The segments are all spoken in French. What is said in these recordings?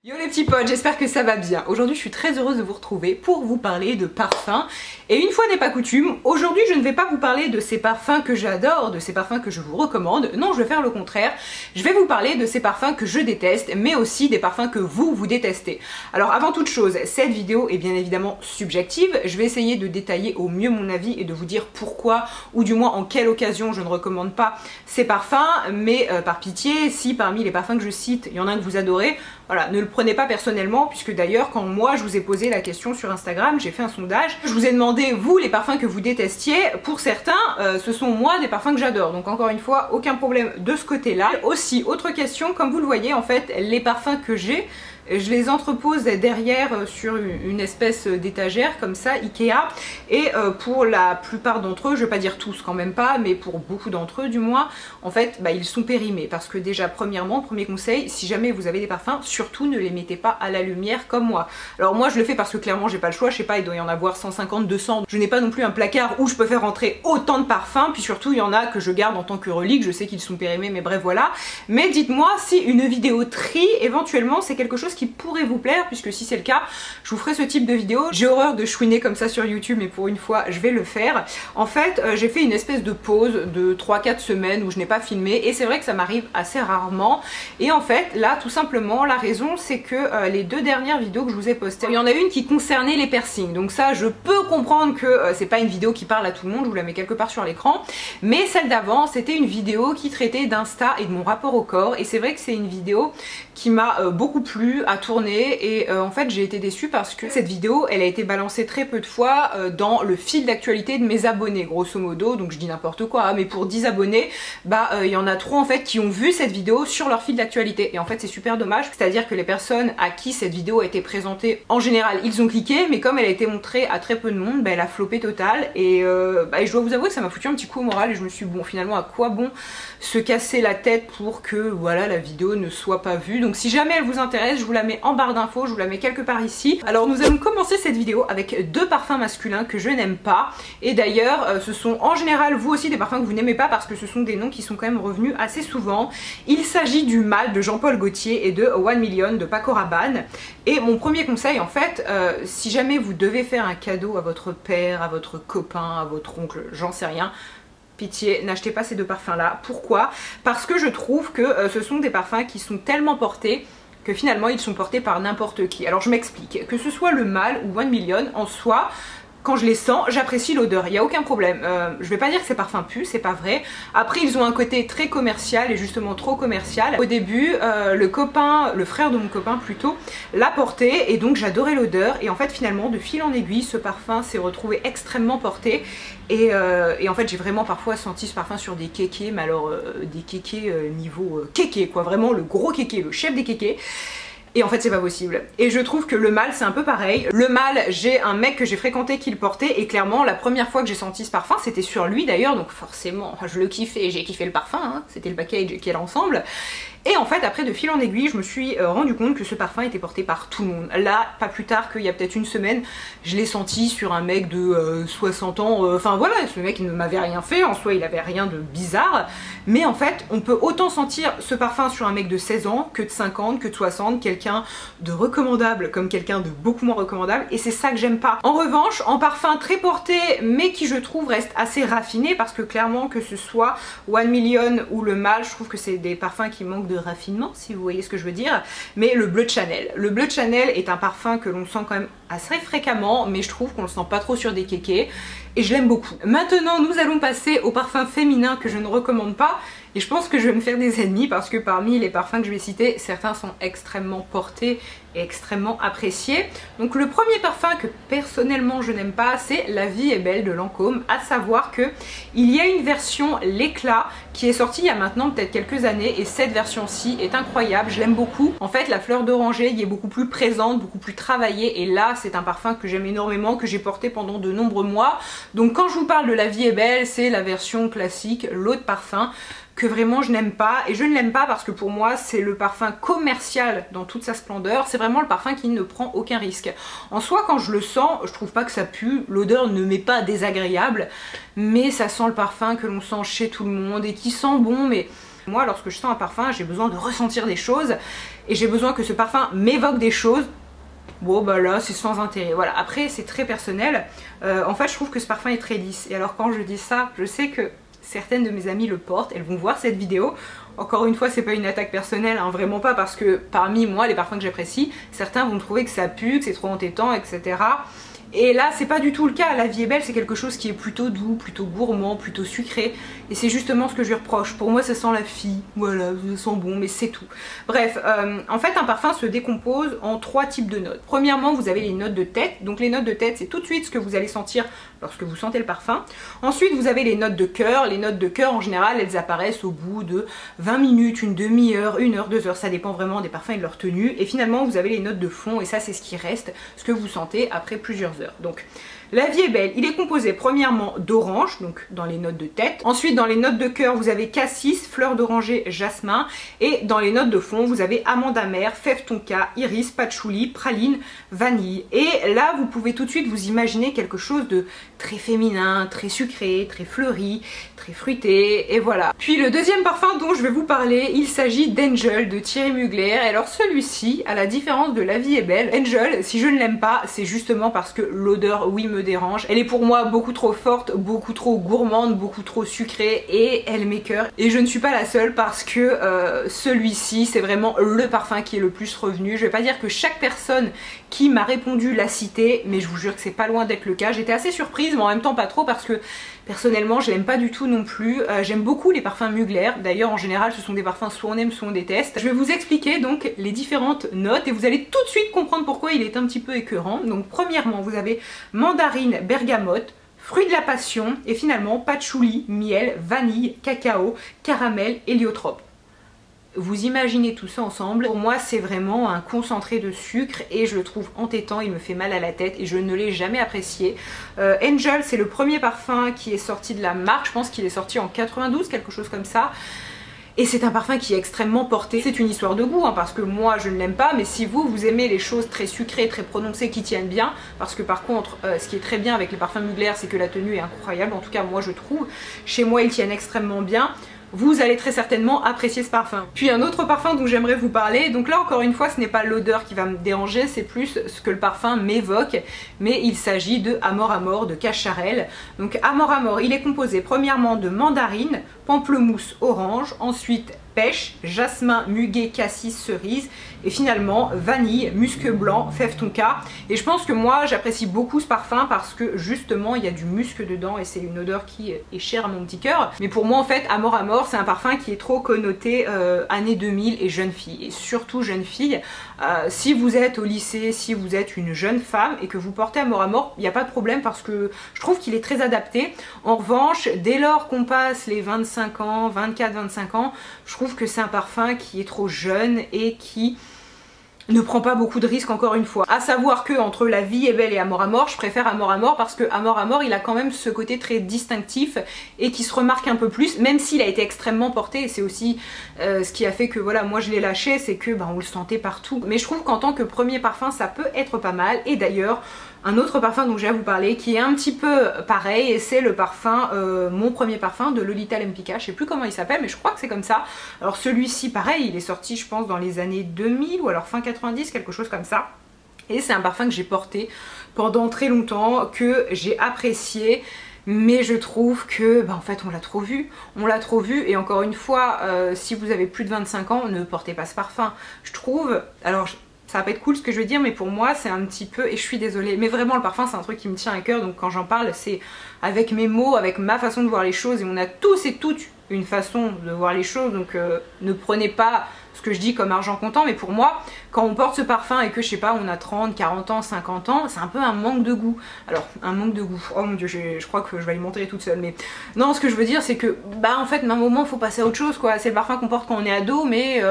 Yo les petits potes, j'espère que ça va bien. Aujourd'hui je suis très heureuse de vous retrouver pour vous parler de parfums. Et une fois n'est pas coutume, aujourd'hui je ne vais pas vous parler de ces parfums que j'adore, de ces parfums que je vous recommande. Non, je vais faire le contraire. Je vais vous parler de ces parfums que je déteste, mais aussi des parfums que vous détestez. Alors avant toute chose, cette vidéo est bien évidemment subjective. Je vais essayer de détailler au mieux mon avis et de vous dire pourquoi, ou du moins en quelle occasion je ne recommande pas ces parfums. Mais par pitié, si parmi les parfums que je cite, il y en a un que vous adorez, voilà, ne le prenez pas personnellement, puisque d'ailleurs quand moi je vous ai posé la question sur Instagram, j'ai fait un sondage, je vous ai demandé vous les parfums que vous détestiez. Pour certains ce sont moi des parfums que j'adore, donc encore une fois aucun problème de ce côté là. Aussi autre question, comme vous le voyez en fait les parfums que j'ai, je les entrepose derrière sur une espèce d'étagère comme ça, Ikea, et pour la plupart d'entre eux, je vais pas dire tous quand même pas, mais pour beaucoup d'entre eux du moins, en fait ils sont périmés, parce que déjà premièrement, premier conseil, si jamais vous avez des parfums, surtout ne les mettez pas à la lumière comme moi. Alors moi je le fais parce que clairement j'ai pas le choix, je sais pas, il doit y en avoir 150, 200, je n'ai pas non plus un placard où je peux faire rentrer autant de parfums, puis surtout il y en a que je garde en tant que relique, je sais qu'ils sont périmés, mais bref voilà. Mais dites-moi si une vidéo tri éventuellement c'est quelque chose qui pourrait vous plaire, puisque si c'est le cas, je vous ferai ce type de vidéo. J'ai horreur de chouiner comme ça sur YouTube, mais pour une fois je vais le faire. En fait j'ai fait une espèce de pause de 3-4 semaines où je n'ai pas filmé, et c'est vrai que ça m'arrive assez rarement, et en fait là tout simplement la raison c'est que les deux dernières vidéos que je vous ai postées, il y en a une qui concernait les piercings, donc ça je peux comprendre que c'est pas une vidéo qui parle à tout le monde, je vous la mets quelque part sur l'écran, mais celle d'avant c'était une vidéo qui traitait d'Insta et de mon rapport au corps, et c'est vrai que c'est une vidéo qui m'a beaucoup plu à tourner, et en fait j'ai été déçue parce que cette vidéo elle a été balancée très peu de fois dans le fil d'actualité de mes abonnés grosso modo, donc je dis n'importe quoi hein, mais pour 10 abonnés il y en a 3 en fait qui ont vu cette vidéo sur leur fil d'actualité, et en fait c'est super dommage, c'est à dire que les personnes à qui cette vidéo a été présentée en général ils ont cliqué, mais comme elle a été montrée à très peu de monde, elle a floppé total, et je dois vous avouer que ça m'a foutu un petit coup au moral, et je me suis dit bon finalement à quoi bon se casser la tête pour que voilà la vidéo ne soit pas vue. Donc si jamais elle vous intéresse, je vous la mets en barre d'infos, je vous la mets quelque part ici. Alors nous allons commencer cette vidéo avec deux parfums masculins que je n'aime pas, et d'ailleurs ce sont en général vous aussi des parfums que vous n'aimez pas, parce que ce sont des noms qui sont quand même revenus assez souvent. Il s'agit du Mal de Jean-Paul Gaultier et de 1 Million de Paco Rabanne. Et mon premier conseil en fait, si jamais vous devez faire un cadeau à votre père, à votre copain, à votre oncle, j'en sais rien, pitié, n'achetez pas ces deux parfums là. Pourquoi? Parce que je trouve que ce sont des parfums qui sont tellement portés que finalement ils sont portés par n'importe qui. Alors je m'explique, que ce soit le Mal ou 1 Million, en soi quand je les sens, j'apprécie l'odeur, il n'y a aucun problème. Je vais pas dire que ces parfums puent, c'est pas vrai. Après ils ont un côté très commercial, et justement trop commercial. Au début, le frère de mon copain plutôt, l'a porté, et donc j'adorais l'odeur, et en fait finalement de fil en aiguille ce parfum s'est retrouvé extrêmement porté, et en fait j'ai vraiment parfois senti ce parfum sur des kékés, mais alors des kékés niveau kéké quoi, vraiment le gros kéké, le chef des kékés. Et en fait c'est pas possible. Et je trouve que le Mal c'est un peu pareil. Le Mal, j'ai un mec que j'ai fréquenté qui le portait, et clairement la première fois que j'ai senti ce parfum c'était sur lui d'ailleurs, donc forcément je le kiffais, j'ai kiffé le parfum hein. C'était le package qui est l'ensemble. Et en fait après de fil en aiguille je me suis rendu compte que ce parfum était porté par tout le monde. Là pas plus tard qu'il y a peut-être une semaine, je l'ai senti sur un mec de 60 ans, enfin voilà, ce mec il ne m'avait rien fait, en soi il avait rien de bizarre, mais en fait on peut autant sentir ce parfum sur un mec de 16 ans que de 50, que de 60, quelqu'un de recommandable comme quelqu'un de beaucoup moins recommandable, et c'est ça que j'aime pas. En revanche en parfum très porté mais qui je trouve reste assez raffiné, parce que clairement que ce soit 1 Million ou le Mal, je trouve que c'est des parfums qui manquent de raffinement si vous voyez ce que je veux dire. Mais le Bleu de Chanel, le Bleu de Chanel est un parfum que l'on sent quand même assez fréquemment, mais je trouve qu'on le sent pas trop sur des kékés, et je l'aime beaucoup. Maintenant nous allons passer aux parfums féminins que je ne recommande pas, et je pense que je vais me faire des ennemis, parce que parmi les parfums que je vais citer, certains sont extrêmement portés et extrêmement appréciés. Donc le premier parfum que personnellement je n'aime pas, c'est La Vie est belle de Lancôme, à savoir que il y a une version l'éclat qui est sortie il y a maintenant peut-être quelques années, et cette version-ci est incroyable, je l'aime beaucoup. En fait la fleur d'oranger y est beaucoup plus présente, beaucoup plus travaillée, et là c'est un parfum que j'aime énormément, que j'ai porté pendant de nombreux mois. Donc quand je vous parle de La Vie est belle, c'est la version classique, l'autre parfum que vraiment je n'aime pas, et je ne l'aime pas parce que pour moi c'est le parfum commercial dans toute sa splendeur, c'est vraiment le parfum qui ne prend aucun risque. En soi quand je le sens, je trouve pas que ça pue, l'odeur ne m'est pas désagréable, mais ça sent le parfum que l'on sent chez tout le monde et qui sent bon, mais Moi lorsque je sens un parfum j'ai besoin de ressentir des choses et j'ai besoin que ce parfum m'évoque des choses. Bon bah là c'est sans intérêt, voilà. Après c'est très personnel, en fait je trouve que ce parfum est très lisse. Et alors quand je dis ça, je sais que certaines de mes amies le portent, elles vont voir cette vidéo. Encore une fois c'est pas une attaque personnelle, hein, vraiment pas, parce que parmi moi les parfums que j'apprécie, certains vont trouver que ça pue, que c'est trop entêtant, etc. Et là c'est pas du tout le cas. La vie est belle, c'est quelque chose qui est plutôt doux, plutôt gourmand, plutôt sucré, et c'est justement ce que je lui reproche. Pour moi ça sent la fille, voilà, ça sent bon, mais c'est tout. Bref, en fait un parfum se décompose en 3 types de notes. Premièrement vous avez les notes de tête, donc les notes de tête c'est tout de suite ce que vous allez sentir lorsque vous sentez le parfum. Ensuite vous avez les notes de cœur. Les notes de cœur en général elles apparaissent au bout de 20 minutes, une demi-heure, 1 heure, 2 heures, ça dépend vraiment des parfums et de leur tenue. Et finalement vous avez les notes de fond, et ça c'est ce qui reste, ce que vous sentez après plusieurs heures. Donc la vie est belle, il est composé premièrement d'orange, donc dans les notes de tête. Ensuite dans les notes de cœur vous avez cassis, fleur d'oranger, jasmin. Et dans les notes de fond vous avez amande amère, fève tonka, iris, patchouli, praline, vanille. Et là vous pouvez tout de suite vous imaginer quelque chose de très féminin, très sucré, très fleuri, très fruité, et voilà. Puis le deuxième parfum dont je vais vous parler, il s'agit d'Angel de Thierry Mugler. Et alors celui-ci, à la différence de La vie est belle, Angel, si je ne l'aime pas, c'est justement parce que l'odeur, oui, me dérange. Elle est pour moi beaucoup trop forte, beaucoup trop gourmande, beaucoup trop sucrée, et elle m'écœure. Et je ne suis pas la seule, parce que celui-ci, c'est vraiment le parfum qui est le plus revenu. Je vais pas dire que chaque personne qui m'a répondu l'a cité, mais je vous jure que c'est pas loin d'être le cas. J'étais assez surprise, mais en même temps pas trop, parce que personnellement je l'aime pas du tout non plus. J'aime beaucoup les parfums Mugler, d'ailleurs en général ce sont des parfums soit on aime soit on déteste. Je vais vous expliquer donc les différentes notes et vous allez tout de suite comprendre pourquoi il est un petit peu écœurant. Donc premièrement vous avez mandarine, bergamote, fruit de la passion, et finalement patchouli, miel, vanille, cacao, caramel, héliotrope. Vous imaginez tout ça ensemble, pour moi c'est vraiment un concentré de sucre et je le trouve entêtant, il me fait mal à la tête et je ne l'ai jamais apprécié. Angel c'est le premier parfum qui est sorti de la marque, je pense qu'il est sorti en 92, quelque chose comme ça. Et c'est un parfum qui est extrêmement porté. C'est une histoire de goût, hein, parce que moi je ne l'aime pas, mais si vous aimez les choses très sucrées, très prononcées, qui tiennent bien, parce que par contre ce qui est très bien avec les parfums Mugler c'est que la tenue est incroyable, en tout cas moi je trouve. Chez moi ils tiennent extrêmement bien. Vous allez très certainement apprécier ce parfum. Puis un autre parfum dont j'aimerais vous parler, donc là encore une fois ce n'est pas l'odeur qui va me déranger, c'est plus ce que le parfum m'évoque, mais il s'agit de Amor Amor de Cacharel. Donc Amor Amor, il est composé premièrement de mandarine, pamplemousse, orange, ensuite pêche, jasmin, muguet, cassis, cerise, et finalement vanille, musc blanc, fève tonka. Et je pense que moi j'apprécie beaucoup ce parfum parce que justement il y a du musc dedans et c'est une odeur qui est chère à mon petit cœur. Mais pour moi en fait Amor Amor c'est un parfum qui est trop connoté années 2000 et jeune fille, et surtout jeune fille. Si vous êtes au lycée, si vous êtes une jeune femme et que vous portez Amor Amor, il n'y a pas de problème parce que je trouve qu'il est très adapté. En revanche, dès lors qu'on passe les 25 ans, 24-25 ans, je trouve que c'est un parfum qui est trop jeune et qui ne prend pas beaucoup de risques, encore une fois. À savoir que entre La vie est belle et Amor Amor, je préfère Amor Amor parce que Amor Amor il a quand même ce côté très distinctif et qui se remarque un peu plus, même s'il a été extrêmement porté. Et c'est aussi ce qui a fait que voilà, moi je l'ai lâché, c'est que on le sentait partout. Mais je trouve qu'en tant que premier parfum ça peut être pas mal. Et d'ailleurs un autre parfum dont j'ai à vous parler qui est un petit peu pareil, et c'est le parfum, mon premier parfum de Lolita Lempicka, je sais plus comment il s'appelle mais je crois que c'est comme ça. Alors celui-ci pareil, il est sorti je pense dans les années 2000 ou alors fin 90, quelque chose comme ça. Et c'est un parfum que j'ai porté pendant très longtemps, que j'ai apprécié. Mais je trouve que en fait on l'a trop vu, et encore une fois si vous avez plus de 25 ans ne portez pas ce parfum. Je trouve, alors ça va pas être cool ce que je vais dire, mais pour moi c'est un petit peu, et je suis désolée, mais vraiment le parfum c'est un truc qui me tient à cœur, donc quand j'en parle c'est avec mes mots, avec ma façon de voir les choses, et on a tous et toutes une façon de voir les choses, donc ne prenez pas ce que je dis comme argent comptant, mais pour moi quand on porte ce parfum et que je sais pas on a 30, 40 ans, 50 ans, c'est un peu un manque de goût. Alors un manque de goût, oh mon dieu, je crois que je vais alimenter toute seule, mais non, ce que je veux dire c'est que en fait à un moment faut passer à autre chose quoi. C'est le parfum qu'on porte quand on est ado, mais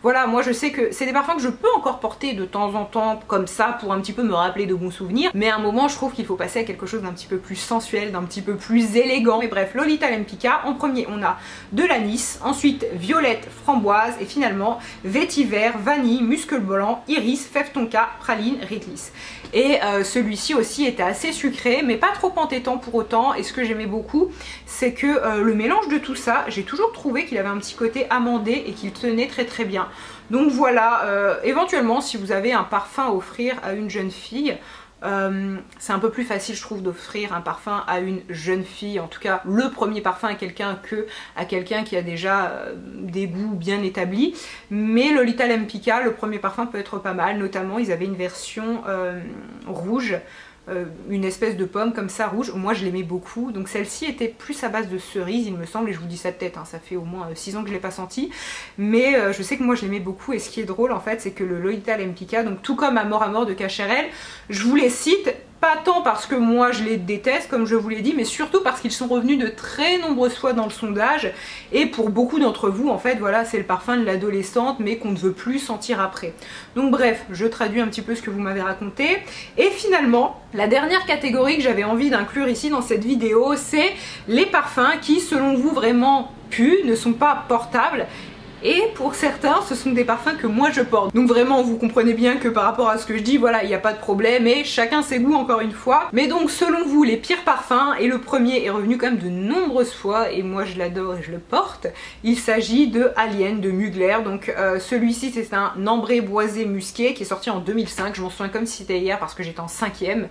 voilà, moi je sais que c'est des parfums que je peux encore porter de temps en temps comme ça pour un petit peu me rappeler de bons souvenirs, mais à un moment je trouve qu'il faut passer à quelque chose d'un petit peu plus sensuel, d'un petit peu plus élégant. Mais bref, Lolita Lempicka, en premier on a de l'anis, ensuite violette, framboise, et finalement blanc, vétiver, vanille, muscle blanc, iris, fève tonka, praline, réglisse. Et celui-ci aussi était assez sucré mais pas trop entêtant pour autant, et ce que j'aimais beaucoup c'est que le mélange de tout ça, j'ai toujours trouvé qu'il avait un petit côté amandé et qu'il tenait très très bien. Donc voilà, éventuellement si vous avez un parfum à offrir à une jeune fille, c'est un peu plus facile je trouve d'offrir un parfum à une jeune fille, en tout cas le premier parfum à quelqu'un que à quelqu'un qui a déjà des goûts bien établis. Mais Lolita Lempicka, le premier parfum peut être pas mal, notamment ils avaient une version rouge, une espèce de pomme comme ça rouge, moi je l'aimais beaucoup. Donc celle-ci était plus à base de cerise il me semble, et je vous dis ça de tête, hein, ça fait au moins 6 ans que je l'ai pas senti, mais je sais que moi je l'aimais beaucoup. Et ce qui est drôle en fait c'est que le Lolita Lempicka, donc tout comme Amor de Cacharel, je vous les cite pas tant parce que moi je les déteste comme je vous l'ai dit, mais surtout parce qu'ils sont revenus de très nombreuses fois dans le sondage, et pour beaucoup d'entre vous en fait voilà c'est le parfum de l'adolescente mais qu'on ne veut plus sentir après. Donc bref, je traduis un petit peu ce que vous m'avez raconté. Et finalement la dernière catégorie que j'avais envie d'inclure ici dans cette vidéo, c'est les parfums qui selon vous vraiment puent, ne sont pas portables. Et pour certains ce sont des parfums que moi je porte, donc vraiment vous comprenez bien que par rapport à ce que je dis, voilà, il n'y a pas de problème et chacun ses goûts encore une fois. Mais donc selon vous les pires parfums, et le premier est revenu quand même de nombreuses fois et moi je l'adore et je le porte, il s'agit de Alien de Mugler. Donc celui-ci c'est un ambré boisé musqué qui est sorti en 2005, je m'en souviens comme si c'était hier parce que j'étais en 5e.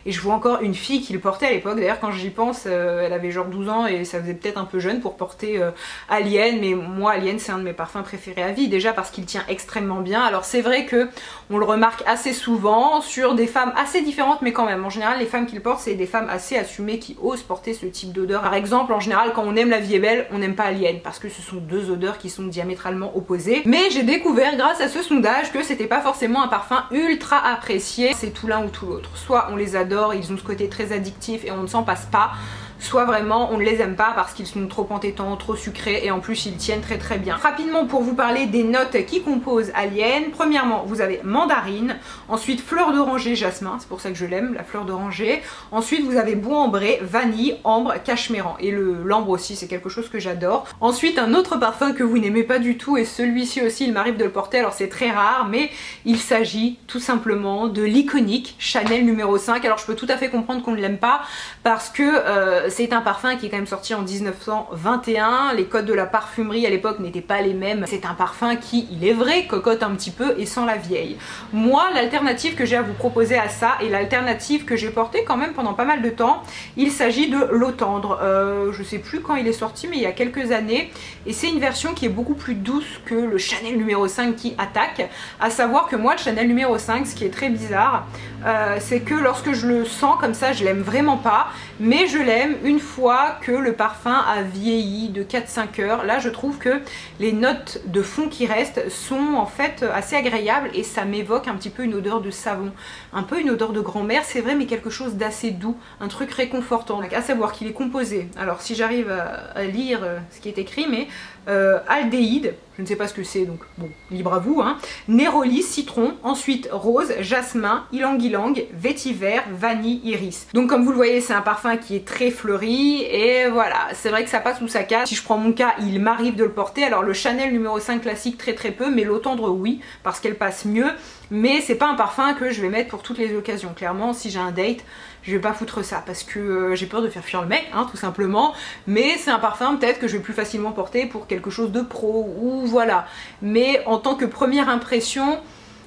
Et je vois encore une fille qui le portait à l'époque, d'ailleurs quand j'y pense, elle avait genre 12 ans et ça faisait peut-être un peu jeune pour porter Alien, mais moi Alien c'est un de mes parfums préférés à vie, déjà parce qu'il tient extrêmement bien. Alors c'est vrai que on le remarque assez souvent sur des femmes assez différentes, mais quand même, en général les femmes qui le portent c'est des femmes assez assumées qui osent porter ce type d'odeur. Par exemple, en général quand on aime La Vie est belle, on n'aime pas Alien, parce que ce sont deux odeurs qui sont diamétralement opposées. Mais j'ai découvert grâce à ce sondage que c'était pas forcément un parfum ultra apprécié, c'est tout l'un ou tout l'autre. Soit on les adore, ils ont ce côté très addictif et on ne s'en passe pas, soit vraiment on ne les aime pas parce qu'ils sont trop entêtants, trop sucrés, et en plus ils tiennent très très bien. Rapidement pour vous parler des notes qui composent Alien, premièrement vous avez mandarine, ensuite fleur d'oranger, jasmin, c'est pour ça que je l'aime, la fleur d'oranger, ensuite vous avez bois ambré, vanille, ambre, cachemiran, et l'ambre aussi c'est quelque chose que j'adore. Ensuite un autre parfum que vous n'aimez pas du tout, et celui-ci aussi il m'arrive de le porter, alors c'est très rare, mais il s'agit tout simplement de l'iconique Chanel numéro 5. Alors je peux tout à fait comprendre qu'on ne l'aime pas parce que c'est un parfum qui est quand même sorti en 1921, les codes de la parfumerie à l'époque n'étaient pas les mêmes. C'est un parfum qui, il est vrai, cocotte un petit peu et sent la vieille. Moi, l'alternative que j'ai à vous proposer à ça, et l'alternative que j'ai portée quand même pendant pas mal de temps, il s'agit de l'eau tendre. Je sais plus quand il est sorti, mais il y a quelques années, et c'est une version qui est beaucoup plus douce que le Chanel numéro 5 qui attaque. À savoir que moi, le Chanel numéro 5, ce qui est très bizarre, c'est que lorsque je le sens comme ça, je l'aime vraiment pas, mais je l'aime une fois que le parfum a vieilli de 4-5 heures. Là je trouve que les notes de fond qui restent sont en fait assez agréables et ça m'évoque un petit peu une odeur de savon, un peu une odeur de grand-mère, c'est vrai, mais quelque chose d'assez doux, un truc réconfortant. Donc, à savoir qu'il est composé, alors si j'arrive à lire ce qui est écrit, mais aldéhyde, je ne sais pas ce que c'est, donc bon, libre à vous, hein. Néroli, citron, ensuite rose, jasmin, ylang-ylang, vétiver, vanille, iris. Donc comme vous le voyez, c'est un parfum qui est très fleuri, et voilà, c'est vrai que ça passe ou ça casse. Si je prends mon cas, il m'arrive de le porter. Alors le Chanel numéro 5 classique, très très peu, mais l'eau tendre oui, parce qu'elle passe mieux, mais c'est pas un parfum que je vais mettre pour toutes les occasions. Clairement, si j'ai un date, je vais pas foutre ça parce que j'ai peur de faire fuir le mec, hein, tout simplement. Mais c'est un parfum peut-être que je vais plus facilement porter pour quelque chose de pro, ou voilà. Mais en tant que première impression,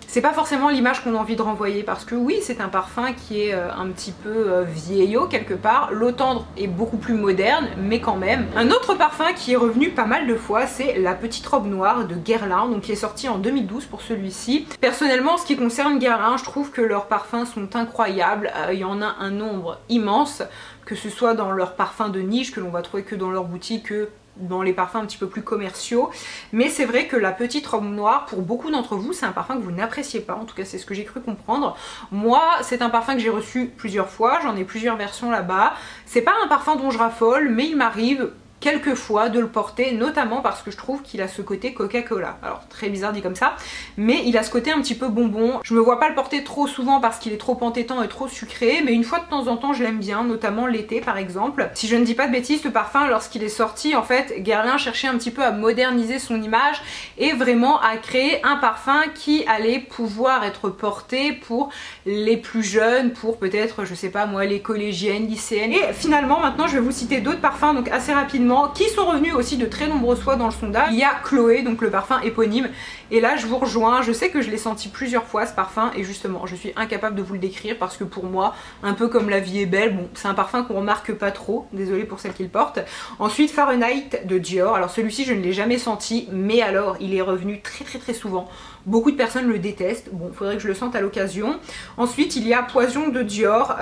c'est pas forcément l'image qu'on a envie de renvoyer, parce que oui, c'est un parfum qui est un petit peu vieillot quelque part. L'eau tendre est beaucoup plus moderne, mais quand même. Un autre parfum qui est revenu pas mal de fois, c'est la petite robe noire de Guerlain, donc qui est sorti en 2012 pour celui-ci. Personnellement, en ce qui concerne Guerlain, je trouve que leurs parfums sont incroyables. Il y en a un nombre immense, que ce soit dans leurs parfums de niche que l'on va trouver que dans leur boutique, que dans les parfums un petit peu plus commerciaux. Mais c'est vrai que la petite robe noire, pour beaucoup d'entre vous, c'est un parfum que vous n'appréciez pas, en tout cas c'est ce que j'ai cru comprendre. Moi, c'est un parfum que j'ai reçu plusieurs fois, j'en ai plusieurs versions là-bas. C'est pas un parfum dont je raffole, mais il m'arrive quelques fois de le porter, notamment parce que je trouve qu'il a ce côté Coca-Cola. Alors très bizarre dit comme ça, mais il a ce côté un petit peu bonbon. Je me vois pas le porter trop souvent parce qu'il est trop entêtant et trop sucré, mais une fois de temps en temps je l'aime bien, notamment l'été par exemple. Si je ne dis pas de bêtises, ce parfum lorsqu'il est sorti, en fait Guerlain cherchait un petit peu à moderniser son image et vraiment à créer un parfum qui allait pouvoir être porté pour les plus jeunes, pour peut-être, je sais pas moi, les collégiennes, lycéennes. Et finalement maintenant je vais vous citer d'autres parfums donc assez rapidement qui sont revenus aussi de très nombreuses fois dans le sondage. Il y a Chloé, donc le parfum éponyme, et là je vous rejoins, je sais que je l'ai senti plusieurs fois ce parfum et justement je suis incapable de vous le décrire parce que pour moi, un peu comme La vie est belle, bon c'est un parfum qu'on remarque pas trop, désolée pour celle qui le porte. Ensuite Fahrenheit de Dior, alors celui-ci je ne l'ai jamais senti, mais alors il est revenu très souvent. Beaucoup de personnes le détestent, bon faudrait que je le sente à l'occasion. Ensuite il y a Poison de Dior,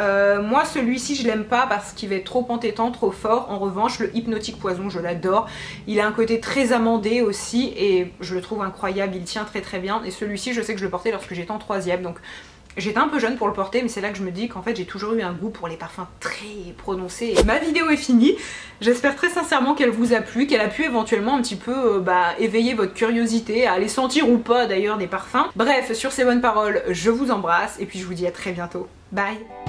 moi celui-ci je l'aime pas parce qu'il va être trop entêtant, trop fort. En revanche le Hypnotique Poison je l'adore, il a un côté très amandé aussi et je le trouve incroyable, il tient très bien. Et celui-ci je sais que je le portais lorsque j'étais en 3e, donc j'étais un peu jeune pour le porter, mais c'est là que je me dis qu'en fait j'ai toujours eu un goût pour les parfums très prononcés. Et ma vidéo est finie, j'espère très sincèrement qu'elle vous a plu, qu'elle a pu éventuellement un petit peu éveiller votre curiosité à aller sentir ou pas d'ailleurs des parfums. Bref, sur ces bonnes paroles, je vous embrasse et puis je vous dis à très bientôt. Bye!